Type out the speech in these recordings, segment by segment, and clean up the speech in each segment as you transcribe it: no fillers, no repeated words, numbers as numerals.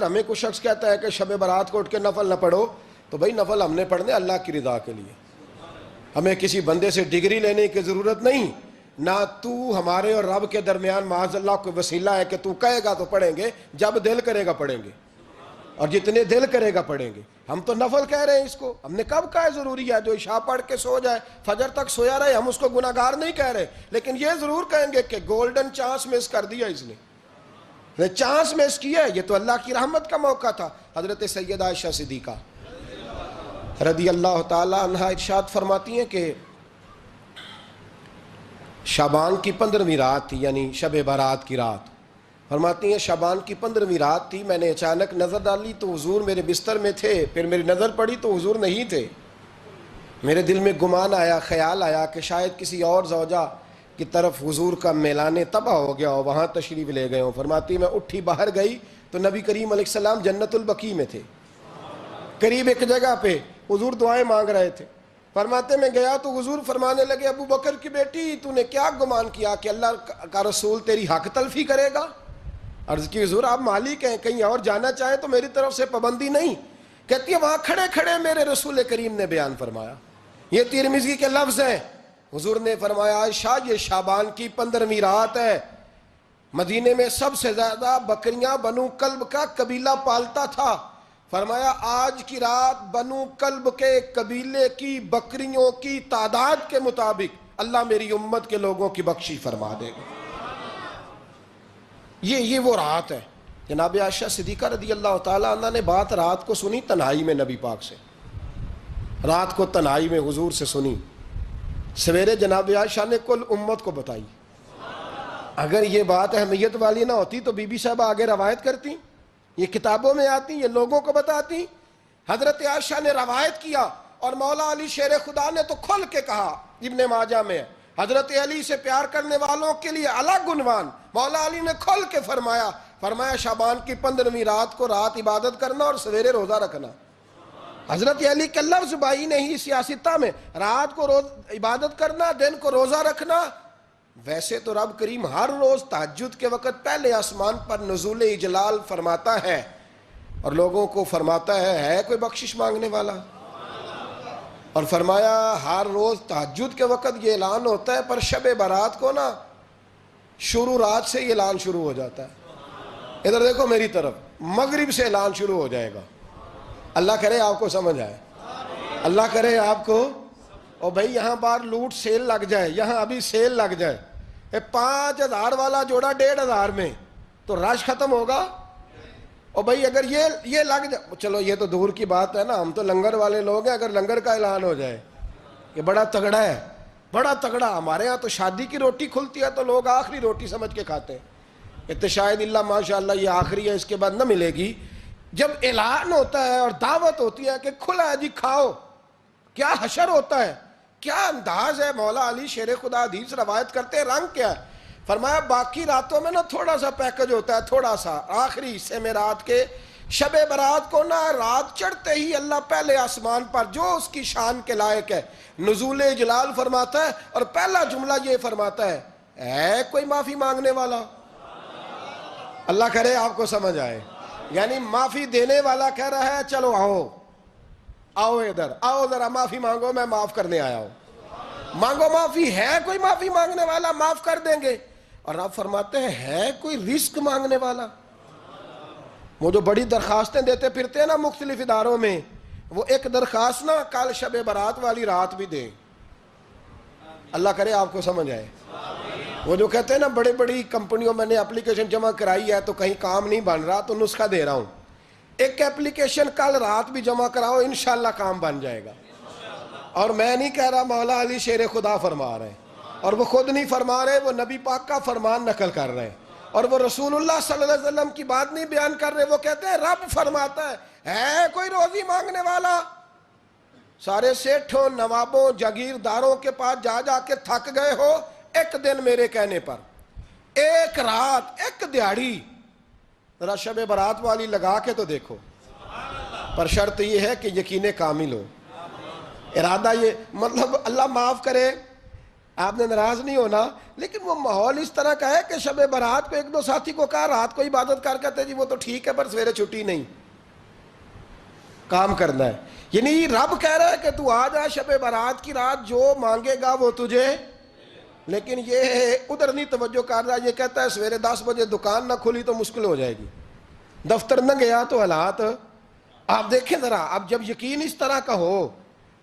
اگر ہمیں کوئی شخص کہتا ہے کہ شب برات کو اٹھ کے نفل نہ پڑھو، تو بھائی نفل ہم نے پڑھنے اللہ کی رضا کے لیے، ہمیں کسی بندے سے ڈگری لینے کی ضرورت نہیں، نہ تو ہمارے اور رب کے درمیان معاذ اللہ کوئی وسیلہ ہے کہ تو کہے گا تو پڑھیں گے، جب دل کرے گا پڑھیں گے، اور جتنے دل کرے گا پڑھیں گے۔ ہم تو نفل کہہ رہے ہیں اس کو، ہم نے کب کہا ہے ضروری ہے جو عشاء پڑھ کے سو جائے فجر تک سویا رہے، ہم اس کو گناہگار نہیں کہہ رہے، لیکن یہ ضرور کہیں گے کہ گولڈن چانس مس کر دیا اس نے چانس مس کیا ہے، یہ تو اللہ کی رحمت کا موقع تھا۔ حضرت سیدہ عائشہ صدیقہ رضی اللہ تعالی عنہا ارشاد فرماتی ہیں کہ شعبان کی 15ویں رات تھی، یعنی شب برات کی رات، فرماتی ہیں شعبان کی 15ویں رات تھی، میں نے اچانک نظر ڈالی تو حضور میرے بستر میں تھے، پھر میری نظر پڑی تو حضور نہیں تھے، میرے دل میں گمان آیا، خیال آیا کہ شاید کسی اور زوجہ کی طرف حضور کا میلان تباہ ہو گیا ہو، وہاں تشریف لے گئے ہوں۔ فرماتی میں اٹھی باہر گئی تو نبی کریم علیہ السلام جنت البقیع میں تھے، قریب ایک جگہ پہ حضور دعائیں مانگ رہے تھے۔ فرماتے میں گیا تو حضور فرمانے لگے ابو بکر کی بیٹی تو نے کیا گمان کیا کہ اللہ کا رسول تیری حق تلفی کرے گا؟ عرض کی حضور آپ مالک ہیں، کہیں اور جانا چاہیں تو میری طرف سے پابندی نہیں۔ کہتی ہے وہاں کھڑے کھڑے میرے رسول کریم نے بیان فرمایا، یہ ترمذی کے لفظ ہیں، حضور نے فرمایا عائشہ یہ شعبان کی 15ویں رات ہے، مدینے میں سب سے زیادہ بکریاں بنو کلب کا قبیلہ پالتا تھا، فرمایا آج کی رات بنو کلب کے قبیلے کی بکریوں کی تعداد کے مطابق اللہ میری امت کے لوگوں کی بخشش فرما دے گا۔ یہ وہ رات ہے۔ جناب عائشہ صدیقہ رضی اللہ تعالیٰ عنہ نے بات رات کو سنی تنہائی میں نبی پاک سے، رات کو تنہائی میں حضور سے سنی، سویرے جناب عائشہ نے کل امت کو بتائی۔ اگر یہ بات اہمیت والی نہ ہوتی تو بی بی صاحبہ آگے روایت کرتی، یہ کتابوں میں آتی، یہ لوگوں کو بتاتی۔ حضرت عائشہ نے روایت کیا اور مولا علی شیر خدا نے تو کھل کے کہا، ابن ماجہ میں حضرت علی سے پیار کرنے والوں کے لیے الگ عنوان، مولا علی نے کھل کے فرمایا شعبان کی 15ویں رات کو رات عبادت کرنا اور سویرے روزہ رکھنا۔ حضرت علی کے لفظ بائی نہیں سیاستہ میں، رات کو عبادت کرنا، دن کو روزہ رکھنا۔ ویسے تو رب کریم ہر روز تہجد کے وقت پہلے آسمان پر نزول اجلال فرماتا ہے اور لوگوں کو فرماتا ہے کوئی بخشش مانگنے والا؟ اور فرمایا ہر روز تہجد کے وقت یہ اعلان ہوتا ہے، پر شب برات کو نا شروع رات سے یہ اعلان شروع ہو جاتا ہے۔ ادھر دیکھو میری طرف، مغرب سے اعلان شروع ہو جائے گا۔ اللہ کرے آپ کو سمجھ آئے، اللہ کرے آپ کو، اور بھائی یہاں باہر لوٹ سیل لگ جائے، یہاں ابھی سیل لگ جائے، 5000 والا جوڑا 1500 میں، تو رش ختم ہوگا؟ اور بھائی اگر یہ لگ جائے، چلو یہ تو دور کی بات ہے نا، ہم تو لنگر والے لوگ ہیں، اگر لنگر کا اعلان ہو جائے کہ بڑا تگڑا ہے، بڑا تگڑا، ہمارے ہاں تو شادی کی روٹی کھلتی ہے تو لوگ آخری روٹی سمجھ کے کھاتے ہیں، تو شاید اللہ ماشاءاللہ یہ آخری ہے، اس کے بعد نہ ملے گی۔ جب اعلان ہوتا ہے اور دعوت ہوتی ہے کہ کھلا ہے جی کھاؤ، کیا حشر ہوتا ہے، کیا انداز ہے۔ مولا علی شیر خدا حدیث روایت کرتے ہیں، رنگ کیا ہے؟ فرمایا باقی راتوں میں نا تھوڑا سا پیکج ہوتا ہے، تھوڑا سا، آخری حصے میں رات کے شب برات کو نا رات چڑھتے ہی اللہ پہلے آسمان پر جو اس کی شان کے لائق ہے نزول جلال فرماتا ہے، اور پہلا جملہ یہ فرماتا ہے کوئی معافی مانگنے والا؟ اللہ کرے آپ کو سمجھ آئے، یعنی معافی دینے والا کہہ رہا ہے چلو آؤ ادھر، آؤ ذرا معافی مانگو، میں معاف کرنے آیا ہوں، مانگو معافی، ہے کوئی معافی مانگنے والا؟ معاف کر دیں گے۔ اور آپ فرماتے ہیں ہے کوئی رزق مانگنے والا؟ وہ جو بڑی درخواستیں دیتے پھرتے ہیں نا مختلف اداروں میں، وہ ایک درخواست نا کل شب برات والی رات بھی دیں۔ اللہ کرے آپ کو سمجھ آئے۔ وہ جو کہتے ہیں نا بڑی بڑی کمپنیوں میں نے اپلیکیشن جمع کرائی ہے تو کہیں کام نہیں بن رہا تو نسخہ دے رہا ہوں، ایک اپلیکیشن کل رات بھی جمع کراؤ انشاءاللہ کام بن جائے گا۔ اور میں نہیں کہہ رہا، مولا علی شیر خدا فرما رہے ہیں، اور وہ خود نہیں فرما رہے، وہ نبی پاک کا فرمان نقل کر رہے ہیں، اور وہ رسول اللہ صلی اللہ علیہ وسلم کی بات نہیں بیان کر رہے، وہ کہتے ہیں رب فرماتا ہے کوئی روزی مانگنے والا؟ سارے سیٹھوں، نوابوں، جاگیرداروں کے پاس جا جا کے تھک گئے ہو، ایک دن میرے کہنے پر، ایک رات، ایک دیہڑی ذرا شب برات والی لگا کے تو دیکھو، پر شرط یہ ہے کہ یقین کامل ہو، ارادہ یہ، مطلب اللہ معاف کرے، آپ نے ناراض نہیں ہونا، لیکن وہ ماحول اس طرح کا ہے کہ شب برات کو ایک دو ساتھی کو کہا رات کو عبادت کر کہتے جی وہ تو ٹھیک ہے پر سویرے چھٹی نہیں، کام کرنا ہے. یعنی رب کہہ رہا ہے کہ تو آ جا شب برات کی رات، جو مانگے گا وہ تجھے، لیکن یہ ادھر نہیں توجہ کر رہا. یہ کہتا ہے سویرے 10 بجے دکان نہ کھلی تو مشکل ہو جائے گی، دفتر نہ گیا تو حالات. آپ دیکھیں ذرا، اب جب یقین اس طرح کا ہو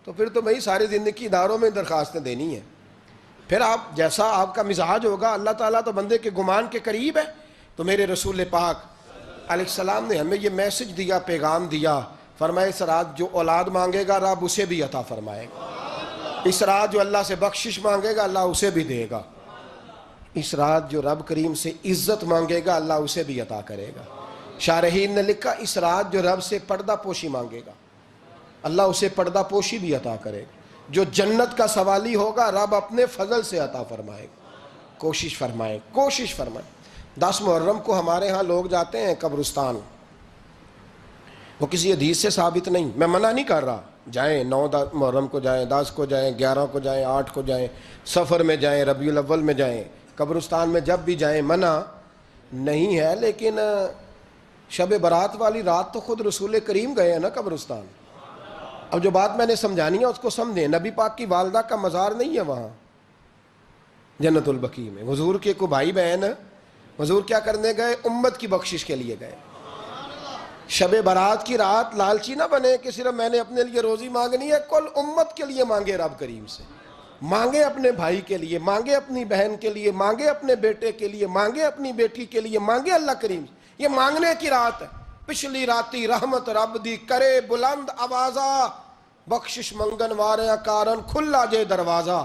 تو پھر تو میں ساری زندگی اداروں میں درخواستیں دینی ہیں. پھر آپ جیسا آپ کا مزاج ہوگا، اللہ تعالیٰ تو بندے کے گمان کے قریب ہے. تو میرے رسول پاک علیہ السلام نے ہمیں یہ میسج دیا، پیغام دیا، فرمائے اس رات جو اولاد مانگے گا رب اسے بھی عطا فرمائے گا. اس رات جو اللہ سے بخشش مانگے گا اللہ اسے بھی دے گا. اس رات جو رب کریم سے عزت مانگے گا اللہ اسے بھی عطا کرے گا. شارحین نے لکھا اس رات جو رب سے پردہ پوشی مانگے گا اللہ اسے پردہ پوشی بھی عطا کرے گا. جو جنت کا سوالی ہوگا رب اپنے فضل سے عطا فرمائے گا. کوشش فرمائے. 10 محرم کو ہمارے ہاں لوگ جاتے ہیں قبرستان، وہ کسی حدیث سے ثابت نہیں، میں منع نہیں کر رہا، جائیں 9 محرم کو جائیں، 10 کو جائیں، 11 کو جائیں، 8 کو جائیں، سفر میں جائیں، ربیع الاول میں جائیں، قبرستان میں جب بھی جائیں منع نہیں ہے. لیکن شب برات والی رات تو خود رسول کریم گئے ہیں نا قبرستان. اب جو بات میں نے سمجھانی ہے اس کو سمجھیں. نبی پاک کی والدہ کا مزار نہیں ہے وہاں جنت البقیع میں. حضور کے کو بھائی بہن حضور کیا کرنے گئے؟ امت کی بخشش کے لیے گئے. شب برات کی رات لالچی نہ بنے کہ صرف میں نے اپنے لیے روزی مانگنی ہے، کل امت کے لیے مانگے رب کریم سے. مانگے اپنے بھائی کے لیے، مانگے اپنی بہن کے لیے، مانگے اپنے بیٹے کے لیے، مانگے اپنی بیٹی کے لیے، مانگے اللہ کریم سے. یہ مانگنے کی رات ہے. پچھلی راتی رحمت رب دی کرے بلند آوازہ، بخشش منگن واریاں کارن کھلا جے دروازہ.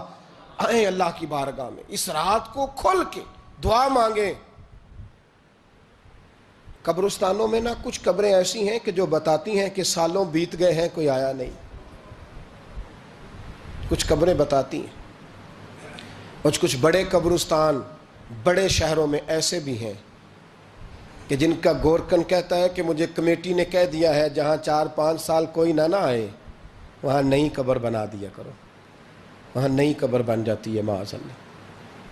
آئیں اللہ کی بارگاہ میں اس رات کو کھل کے دعا مانگیں. قبرستانوں میں نا کچھ قبریں ایسی ہیں کہ جو بتاتی ہیں کہ سالوں بیت گئے ہیں کوئی آیا نہیں. کچھ قبریں بتاتی ہیں. اور کچھ بڑے قبرستان بڑے شہروں میں ایسے بھی ہیں کہ جن کا گورکن کہتا ہے کہ مجھے کمیٹی نے کہہ دیا ہے جہاں 4-5 سال کوئی نہ آئے وہاں نئی قبر بنا دیا کرو. وہاں نئی قبر بن جاتی ہے معاذ اللہ.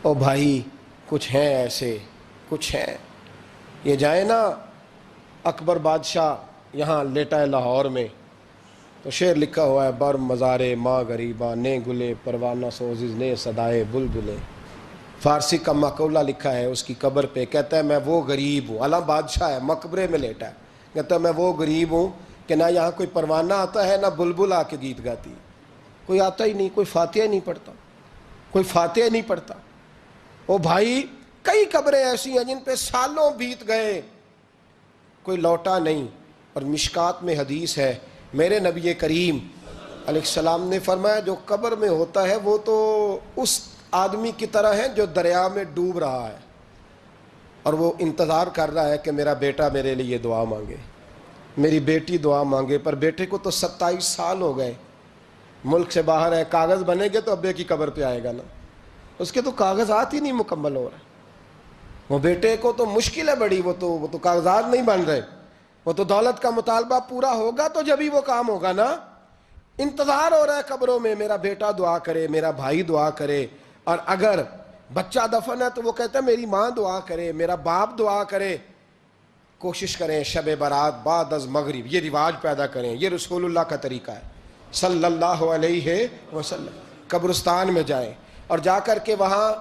او بھائی کچھ ہیں ایسے، کچھ ہیں. یہ جائیں نا اکبر بادشاہ یہاں لیٹا ہے لاہور میں تو شعر لکھا ہوا ہے، بر مزارے ماں غریباں نے گلے پروانہ سوزز نے صدائے بلبلے. فارسی کا مقولہ لکھا ہے اس کی قبر پہ، کہتا ہے میں وہ غریب ہوں. اعلیٰ بادشاہ ہے مقبرے میں لیٹا ہے، کہتا ہے میں وہ غریب ہوں کہ نہ یہاں کوئی پروانہ آتا ہے نہ بلبل آ کے گیت گاتی. کوئی آتا ہی نہیں، کوئی فاتحہ نہیں پڑھتا، کوئی فاتحہ نہیں پڑھتا. او بھائی کئی قبریں ایسی ہیں جن پہ سالوں بیت گئے کوئی لوٹا نہیں. اور مشکات میں حدیث ہے میرے نبی کریم علیہ السلام نے فرمایا جو قبر میں ہوتا ہے وہ تو اس آدمی کی طرح ہے جو دریا میں ڈوب رہا ہے اور وہ انتظار کر رہا ہے کہ میرا بیٹا میرے لیے دعا مانگے، میری بیٹی دعا مانگے. پر بیٹے کو تو 27 سال ہو گئے، ملک سے باہر ہے. کاغذ بنے گے تو ابے کی قبر پہ آئے گا نا، اس کے تو کاغذات ہی نہیں مکمل ہو رہے. وہ بیٹے کو تو مشکل ہے بڑی، وہ تو کاغذات نہیں بن رہے. وہ تو دولت کا مطالبہ پورا ہوگا تو جبھی وہ کام ہوگا نا. انتظار ہو رہا ہے قبروں میں میرا بیٹا دعا کرے، میرا بھائی دعا کرے. اور اگر بچہ دفن ہے تو وہ کہتا ہے میری ماں دعا کرے، میرا باپ دعا کرے. کوشش کریں شب برات بعد از مغرب یہ رواج پیدا کریں. یہ رسول اللہ کا طریقہ ہے صلی اللہ علیہ وسلم. قبرستان میں جائیں اور جا کر کے وہاں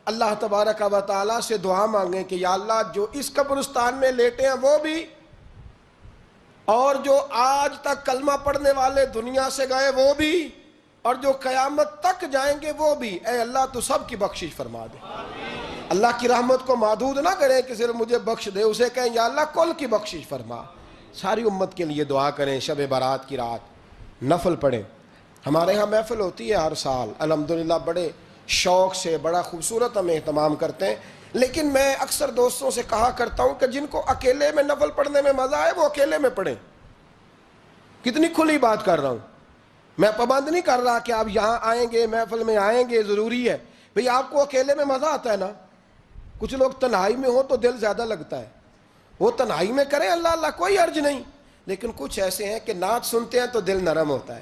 اللہ تبارک و تعالیٰ سے دعا مانگیں کہ یا اللہ جو اس قبرستان میں لیٹے ہیں وہ بھی، اور جو آج تک کلمہ پڑھنے والے دنیا سے گئے وہ بھی، اور جو قیامت تک جائیں گے وہ بھی. اے اللہ تو سب کی بخشش فرما دے. اللہ کی رحمت کو محدود نہ کریں کہ صرف مجھے بخش دے، اسے کہیں یا اللہ کل کی بخشش فرما. ساری امت کے لیے دعا کریں. شب برات کی رات نفل پڑھیں. ہمارے ہاں محفل ہوتی ہے ہر سال الحمدللہ، بڑے شوق سے بڑا خوبصورت ہم اہتمام کرتے ہیں. لیکن میں اکثر دوستوں سے کہا کرتا ہوں کہ جن کو اکیلے میں نفل پڑھنے میں مزہ آئے وہ اکیلے میں پڑھیں. کتنی کھلی بات کر رہا ہوں. میں پابند نہیں کر رہا کہ آپ یہاں آئیں گے محفل میں آئیں گے ضروری ہے. بھئی آپ کو اکیلے میں مزہ آتا ہے نا. کچھ لوگ تنہائی میں ہوں تو دل زیادہ لگتا ہے، وہ تنہائی میں کریں اللہ اللہ کوئی عرض نہیں. لیکن کچھ ایسے ہیں کہ نعت سنتے ہیں تو دل نرم ہوتا ہے،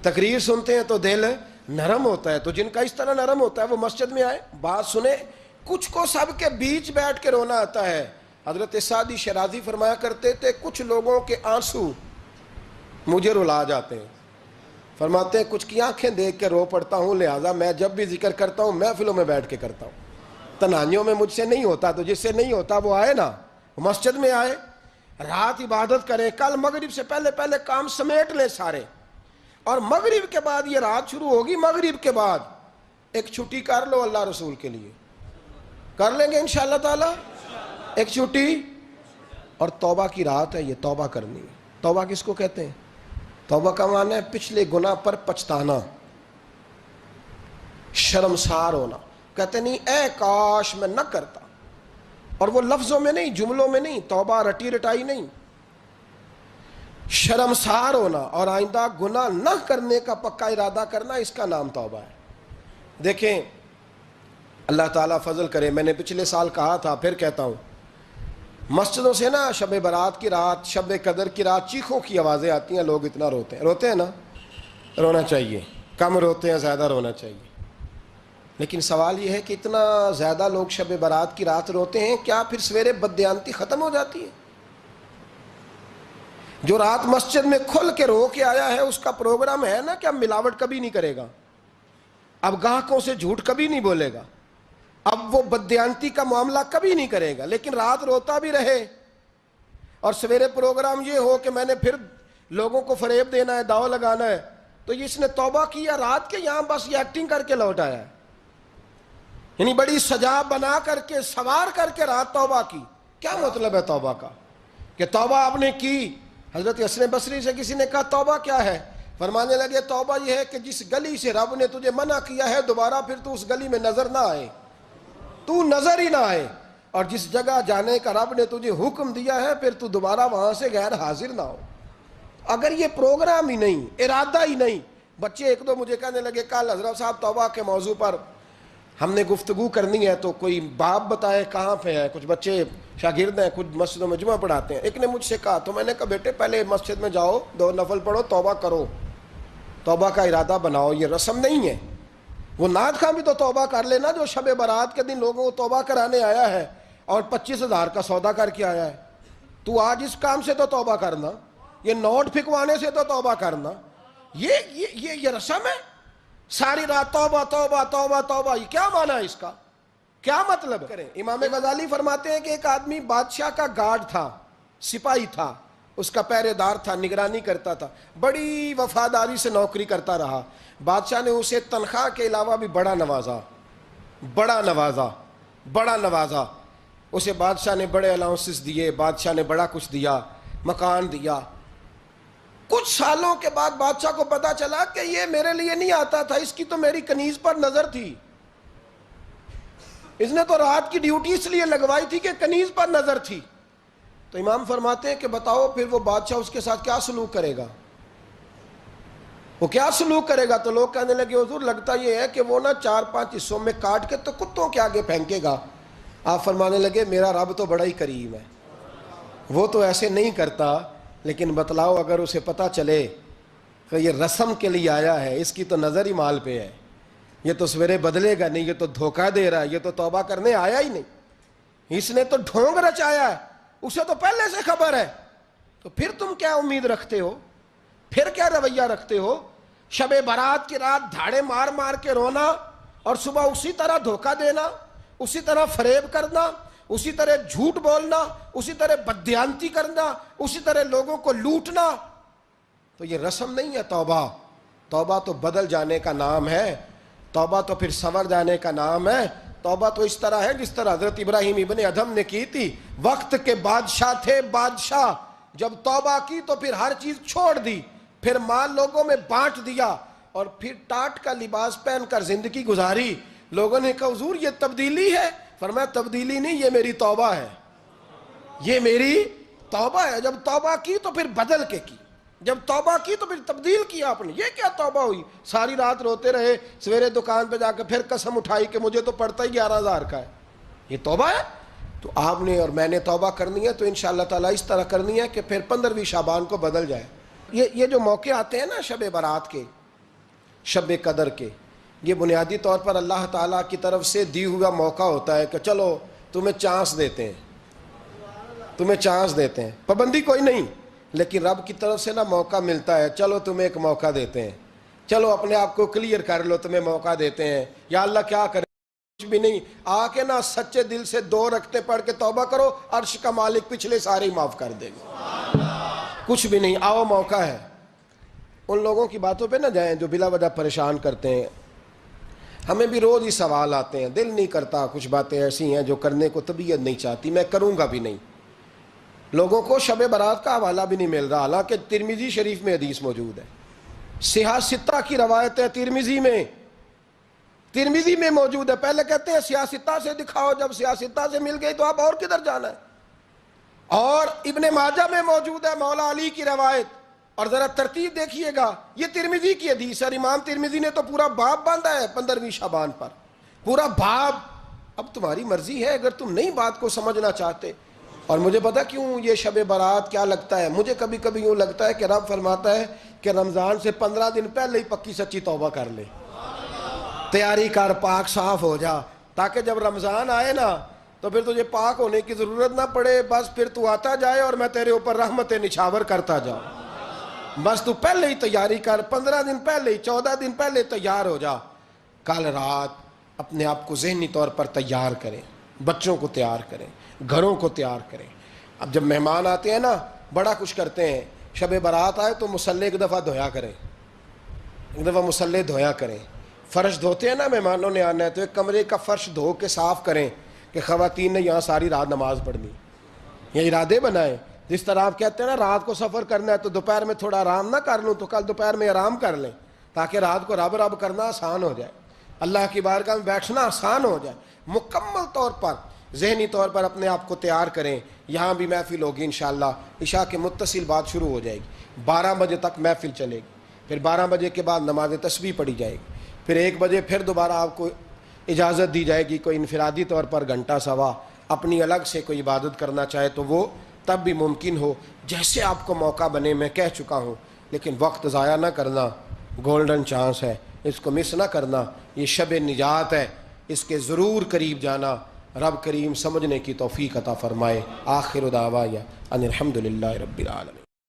تقریر سنتے ہیں تو دل نرم ہوتا ہے. تو جن کا اس طرح نرم ہوتا ہے وہ مسجد میں آئے, بات سنیں. کچھ کو سب کے بیچ بیٹھ کے رونا آتا ہے. حضرت سعدی شیرازی فرمایا کرتے تھے کچھ لوگوں کے آنسو مجھے رلا جاتے ہیں. فرماتے ہیں کچھ کی آنکھیں دیکھ کے رو پڑتا ہوں, لہٰذا میں جب بھی ذکر کرتا ہوں محفلوں میں بیٹھ کے کرتا ہوں. تنہائیوں میں مجھ سے نہیں ہوتا, تو جس سے نہیں ہوتا وہ آئے نا, مسجد میں آئے, رات عبادت کریں. کل مغرب سے پہلے پہلے کام سمیٹ لیں سارے, اور مغرب کے بعد یہ رات شروع ہوگی, مغرب کے بعد ایک چھٹی کر لو اللہ رسول کے لیے. کر لیں گے انشاءاللہ تعالی ایک چھٹی. اور توبہ کی رات ہے, یہ توبہ کرنی ہے. توبہ کس کو کہتے ہیں؟ توبہ کا معنی ہے پچھلے گناہ پر پچھتانا, شرمسار ہونا. کہتے نہیں اے کاش میں نہ کرتا, اور وہ لفظوں میں نہیں, جملوں میں نہیں, توبہ رٹی رٹائی نہیں. شرمسار ہونا اور آئندہ گناہ نہ کرنے کا پکا ارادہ کرنا, اس کا نام توبہ ہے. دیکھیں اللہ تعالیٰ فضل کرے, میں نے پچھلے سال کہا تھا پھر کہتا ہوں, مسجدوں سے نا شب برات کی رات, شب قدر کی رات چیخوں کی آوازیں آتی ہیں, لوگ اتنا روتے ہیں نا. رونا چاہیے, کم روتے ہیں, زیادہ رونا چاہیے. لیکن سوال یہ ہے کہ اتنا زیادہ لوگ شب برات کی رات روتے ہیں, کیا پھر سویرے بددیانتی ختم ہو جاتی ہے؟ جو رات مسجد میں کھل کے رو کے آیا ہے اس کا پروگرام ہے نا کہ اب ملاوٹ کبھی نہیں کرے گا, اب گاہکوں سے جھوٹ کبھی نہیں بولے گا, اب وہ بددیانتی کا معاملہ کبھی نہیں کرے گا. لیکن رات روتا بھی رہے اور سویرے پروگرام یہ ہو کہ میں نے پھر لوگوں کو فریب دینا ہے, داؤ لگانا ہے, تو اس نے توبہ کیا رات کے, یہاں بس یہ ایکٹنگ کر کے لوٹ آیا ہے. یعنی بڑی سجا بنا کر کے سوار کر کے رات توبہ کی. کیا مطلب ہے توبہ کا؟ کہ توبہ آپ نے کی. حضرت حسن بصری سے کسی نے کہا توبہ کیا ہے؟ فرمانے لگے توبہ یہ ہے کہ جس گلی سے رب نے تجھے منع کیا ہے دوبارہ پھر تو اس گلی میں نظر نہ آئے, تو نظر ہی نہ آئے. اور جس جگہ جانے کا رب نے تجھے حکم دیا ہے پھر تو دوبارہ وہاں سے غیر حاضر نہ ہو. اگر یہ پروگرام ہی نہیں, ارادہ ہی نہیں. بچے ایک دو مجھے کہنے لگے کل حضرت صاحب توبہ کے موضوع پر ہم نے گفتگو کرنی ہے, تو کوئی باب بتائے کہاں پہ ہے. کچھ بچے شاگرد ہیں, کچھ مسجدوں میں جمعہ پڑھاتے ہیں. ایک نے مجھ سے کہا, تو میں نے کہا بیٹے پہلے مسجد میں جاؤ, 2 نفل پڑھو, توبہ کرو, توبہ کا ارادہ بناؤ. یہ رسم نہیں ہے. وہ نعت خواں بھی تو توبہ کر لینا جو شب برات کے دن لوگوں کو توبہ کرانے آیا ہے اور 25,000 کا سودا کر کے آیا ہے. تو آج اس کام سے تو توبہ کرنا, یہ نوٹ پھکوانے سے تو توبہ کرنا. یہ رسم ہے. ساری رات توبہ توبہ توبہ توبہ, یہ کیا معنی ہے اس کا؟ کیا مطلب کریں؟ امام غزالی فرماتے ہیں کہ ایک آدمی بادشاہ کا گارڈ تھا, سپاہی تھا, اس کا پہرے دار تھا, نگرانی کرتا تھا, بڑی وفاداری سے نوکری کرتا رہا. بادشاہ نے اسے تنخواہ کے علاوہ بھی بڑا نوازا. اسے بادشاہ نے بڑے الاؤنسز دیے, بادشاہ نے بڑا کچھ دیا, مکان دیا. کچھ سالوں کے بعد بادشاہ کو پتا چلا کہ یہ میرے لیے نہیں آتا تھا, اس کی تو میری کنیز پر نظر تھی. اس نے تو رات کی ڈیوٹی اس لیے لگوائی تھی کہ کنیز پر نظر تھی. تو امام فرماتے ہیں کہ بتاؤ پھر وہ بادشاہ اس کے ساتھ کیا سلوک کرے گا؟ وہ کیا سلوک کرے گا؟ تو لوگ کہنے لگے حضور لگتا یہ ہے کہ وہ نا 4-5 حصوں میں کاٹ کے تو کتوں کے آگے پھینکے گا. آپ فرمانے لگے میرا رب تو بڑا ہی کریم ہے, وہ تو ایسے نہیں کرتا. لیکن بتلاؤ اگر اسے پتہ چلے کہ یہ رسم کے لیے آیا ہے, اس کی تو نظر ہی مال پہ ہے, یہ تو سویرے بدلے گا نہیں, یہ تو دھوکہ دے رہا ہے, یہ تو توبہ کرنے آیا ہی نہیں, اس نے تو ڈھونگ رچایا ہے, اسے تو پہلے سے خبر ہے, تو پھر تم کیا امید رکھتے ہو؟ پھر کیا رویہ رکھتے ہو؟ شب برات کی رات دھاڑے مار مار کے رونا اور صبح اسی طرح دھوکہ دینا, اسی طرح فریب کرنا, اسی طرح جھوٹ بولنا, اسی طرح بددیانتی کرنا, اسی طرح لوگوں کو لوٹنا. تو یہ رسم نہیں ہے توبہ. توبہ تو بدل جانے کا نام ہے, توبہ تو پھر سنور جانے کا نام ہے. توبہ تو اس طرح ہے جس طرح حضرت ابراہیم ابن ادھم نے کی تھی. وقت کے بادشاہ تھے بادشاہ, جب توبہ کی تو پھر ہر چیز چھوڑ دی, پھر مال لوگوں میں بانٹ دیا اور پھر ٹاٹ کا لباس پہن کر زندگی گزاری. لوگوں نے کہا حضور یہ تبدیلی ہے. فرمایا تبدیلی نہیں, یہ میری توبہ ہے, یہ میری توبہ ہے. جب توبہ کی تو پھر بدل کے کی, جب توبہ کی تو پھر تبدیل کیا آپ نے. یہ کیا توبہ ہوئی؟ ساری رات روتے رہے, سویرے دکان پہ جا کے پھر قسم اٹھائی کہ مجھے تو پڑتا ہی 11,000 کا ہے. یہ توبہ ہے؟ تو آپ نے اور میں نے توبہ کرنی ہے تو انشاءاللہ تعالیٰ اس طرح کرنی ہے کہ پھر 15ویں شعبان کو بدل جائے. یہ جو موقع آتے ہیں نا شب برات کے, شب قدر کے، یہ بنیادی طور پر اللہ تعالیٰ کی طرف سے دی ہوا موقع ہوتا ہے کہ چلو تمہیں چانس دیتے ہیں، تمہیں چانس دیتے ہیں، پابندی کوئی نہیں، لیکن رب کی طرف سے نا موقع ملتا ہے، چلو تمہیں ایک موقع دیتے ہیں، چلو اپنے آپ کو کلیئر کر لو، تمہیں موقع دیتے ہیں، یا اللہ کیا کرے، کچھ بھی نہیں، آ کے نا سچے دل سے 2 رکعتیں پڑھ کے توبہ کرو، عرش کا مالک پچھلے سارے ہی معاف کر دے گا، کچھ بھی نہیں، آؤ موقع ہے۔ ان لوگوں کی باتوں پہ نہ جائیں جو بلا وجہ پریشان کرتے ہیں، ہمیں بھی روز ہی سوال آتے ہیں، دل نہیں کرتا، کچھ باتیں ایسی ہیں جو کرنے کو طبیعت نہیں چاہتی، میں کروں گا بھی نہیں۔ لوگوں کو شب برات کا حوالہ بھی نہیں مل رہا، حالانکہ ترمذی شریف میں حدیث موجود ہے، صحاح ستہ کی روایت ہے، ترمذی میں موجود ہے۔ پہلے کہتے ہیں صحاح ستہ سے دکھاؤ، جب صحاح ستہ سے مل گئی تو آپ اور کدھر جانا ہے؟ اور ابن ماجہ میں موجود ہے مولا علی کی روایت، اور ذرا ترتیب دیکھیے گا، یہ ترمذی کی حدیث ہے، امام ترمذی نے تو پورا باب باندھا ہے 15ویں شعبان پر، پورا باب۔ اب تمہاری مرضی ہے، اگر تم نئی بات کو سمجھنا چاہتے۔ اور مجھے پتا کیوں یہ شب برات کیا لگتا ہے، مجھے کبھی کبھی یوں لگتا ہے کہ رب فرماتا ہے کہ رمضان سے 15 دن پہلے ہی پکی سچی توبہ کر لے، تیاری کر، پاک صاف ہو جا، تاکہ جب رمضان آئے نا تو پھر تجھے پاک ہونے کی ضرورت نہ پڑے، بس پھر تو آتا جائے اور میں تیرے اوپر رحمت نچھاور کرتا جاؤں۔ بس تو پہلے ہی تیاری کر، 15 دن پہلے ہی، 14 دن پہلے تیار ہو جا۔ کل رات اپنے آپ کو ذہنی طور پر تیار کریں، بچوں کو تیار کریں، گھروں کو تیار کریں۔ اب جب مہمان آتے ہیں نا بڑا کچھ کرتے ہیں، شب برات آئے تو مصلی ایک دفعہ دھویا کریں، ایک دفعہ مصلی دھویا کریں۔ فرش دھوتے ہیں نا، مہمانوں نے آنا ہے تو ایک کمرے کا فرش دھو کے صاف کریں کہ خواتین نے یہاں ساری رات نماز پڑھنی، یہ ارادے بنائیں۔ جس طرح آپ کہتے ہیں نا رات کو سفر کرنا ہے تو دوپہر میں تھوڑا آرام نہ کر لوں، تو کل دوپہر میں آرام کر لیں، تاکہ رات کو رب رب کرنا آسان ہو جائے، اللہ کی بارگاہ میں بیٹھنا آسان ہو جائے۔ مکمل طور پر ذہنی طور پر اپنے آپ کو تیار کریں۔ یہاں بھی محفل ہوگی انشاءاللہ، عشاء کے متصل بعد شروع ہو جائے گی، 12 بجے تک محفل چلے گی، پھر 12 بجے کے بعد نماز تسبیح پڑھی جائے گی، پھر 1 بجے پھر دوبارہ آپ کو اجازت دی جائے گی، کوئی انفرادی طور پر گھنٹہ سوا اپنی الگ سے کوئی عبادت کرنا چاہے تو وہ تب بھی ممکن ہو، جیسے آپ کو موقع بنے۔ میں کہہ چکا ہوں، لیکن وقت ضائع نہ کرنا، گولڈن چانس ہے، اس کو مس نہ کرنا، یہ شب نجات ہے، اس کے ضرور قریب جانا۔ رب کریم سمجھنے کی توفیق عطا فرمائے۔ آخر دعوایا ان الحمدللہ رب العالمین۔